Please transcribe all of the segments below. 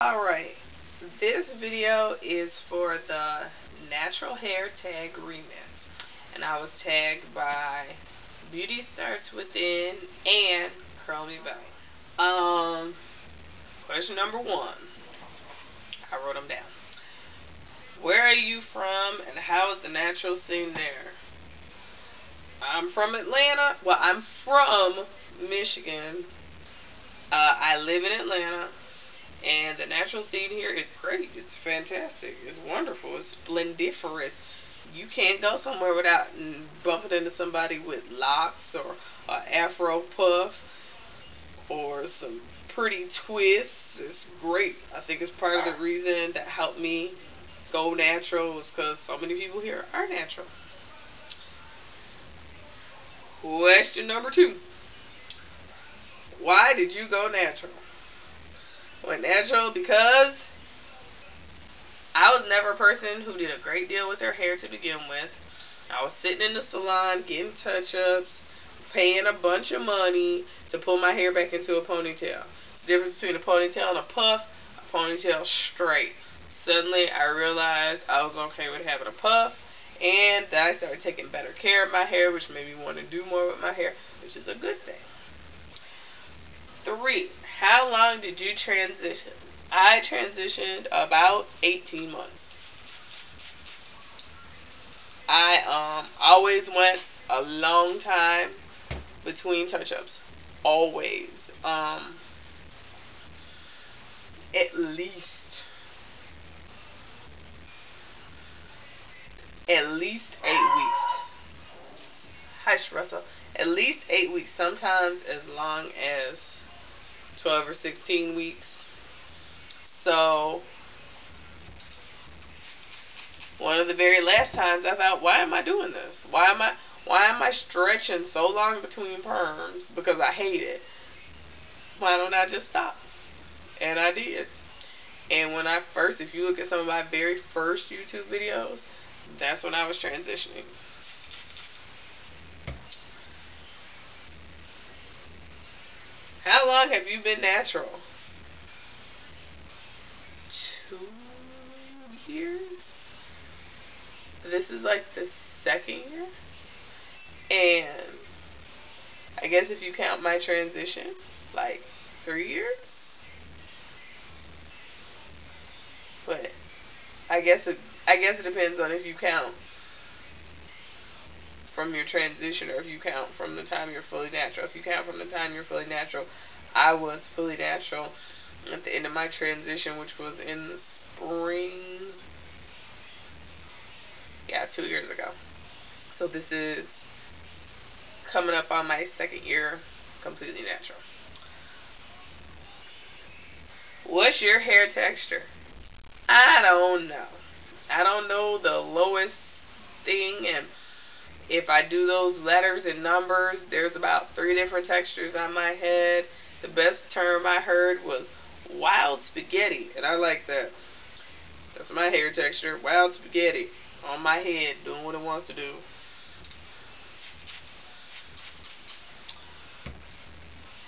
Alright, this video is for the Natural Hair Tag Remix, and I was tagged by BeautyStartsWithin and CurlmeBella. Question number 1, I wrote them down. Where are you from, and how is the natural scene there? I'm from Atlanta. Well, I'm from Michigan. I live in Atlanta. And the natural scene here is great. It's fantastic. It's wonderful. It's splendiferous. You can't go somewhere without bumping into somebody with locks or an afro puff or some pretty twists. It's great. I think it's part of the reason that helped me go natural is because so many people here are natural. Question number 2. Why did you go natural? Went natural because I was never a person who did a great deal with their hair to begin with. I was sitting in the salon getting touch-ups, paying a bunch of money to pull my hair back into a ponytail. It's the difference between a ponytail and a puff. A ponytail straight. Suddenly I realized I was okay with having a puff, and then I started taking better care of my hair, which made me want to do more with my hair, which is a good thing. 3. How long did you transition? I transitioned about 18 months. I always went a long time between touch-ups. Always. At least 8 weeks. Hush, Russell. At least 8 weeks. Sometimes as long as 12 or 16 weeks. So one of the very last times I thought, why am I doing this? Why am I stretching so long between perms? Because I hate it. Why don't I just stop? And I did. And when if you look at some of my very first YouTube videos, that's when I was transitioning. How long have you been natural? 2 years? This is like the 2nd year? And I guess if you count my transition, like 3 years? But I guess it depends on if you count from your transition or if you count from the time you're fully natural. If you count from the time you're fully natural, I was fully natural at the end of my transition, which was in the spring. Yeah, 2 years ago. So this is coming up on my 2nd year completely natural. What's your hair texture? I don't know. I don't know the lowest thing, and if I do those letters and numbers, there's about 3 different textures on my head. The best term I heard was wild spaghetti, and I like that. That's my hair texture, wild spaghetti on my head, doing what it wants to do.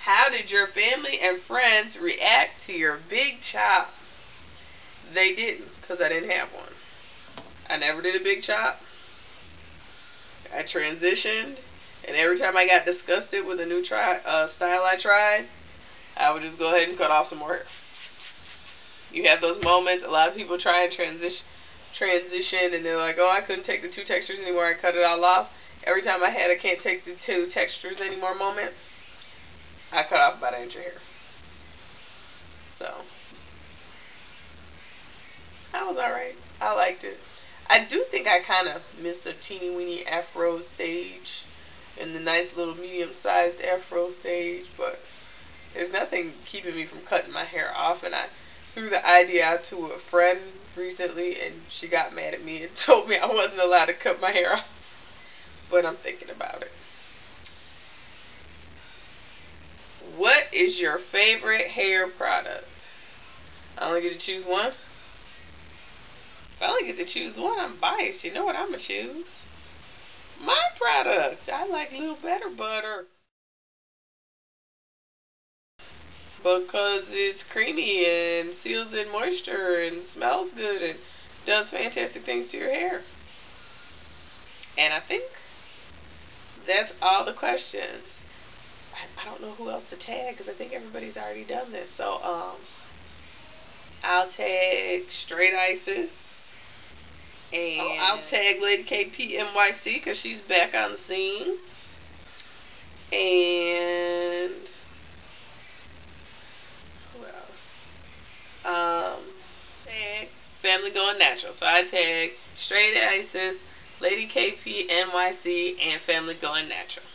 How did your family and friends react to your big chop? They didn't, because I didn't have one. I never did a big chop. I transitioned, and every time I got disgusted with a new style I tried, I would just go ahead and cut off some more hair. You have those moments, a lot of people try and transition, and they're like, oh, I couldn't take the 2 textures anymore, I cut it all off. Every time I had a can't take the 2 textures anymore moment, I cut off about 1 inch of hair. So that was alright. I liked it. I do think I kind of missed the teeny weeny afro stage and the nice little medium-sized afro stage, but there's nothing keeping me from cutting my hair off. And I threw the idea out to a friend recently, and she got mad at me and told me I wasn't allowed to cut my hair off. But I'm thinking about it. What is your favorite hair product? I only get to choose one. If I only get to choose one, I'm biased. You know what I'm going to choose? My product. I like Little Better Butter. because it's creamy and seals in moisture and smells good and does fantastic things to your hair. And I think that's all the questions. I don't know who else to tag because I think everybody's already done this. So I'll tag Straight Isis. And I'll tag Ladykpnyc because she's back on the scene. And who else? Tag Familygoingnatural. So I tag Straight Isis, Ladykpnyc, and Familygoingnatural.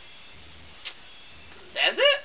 That's it.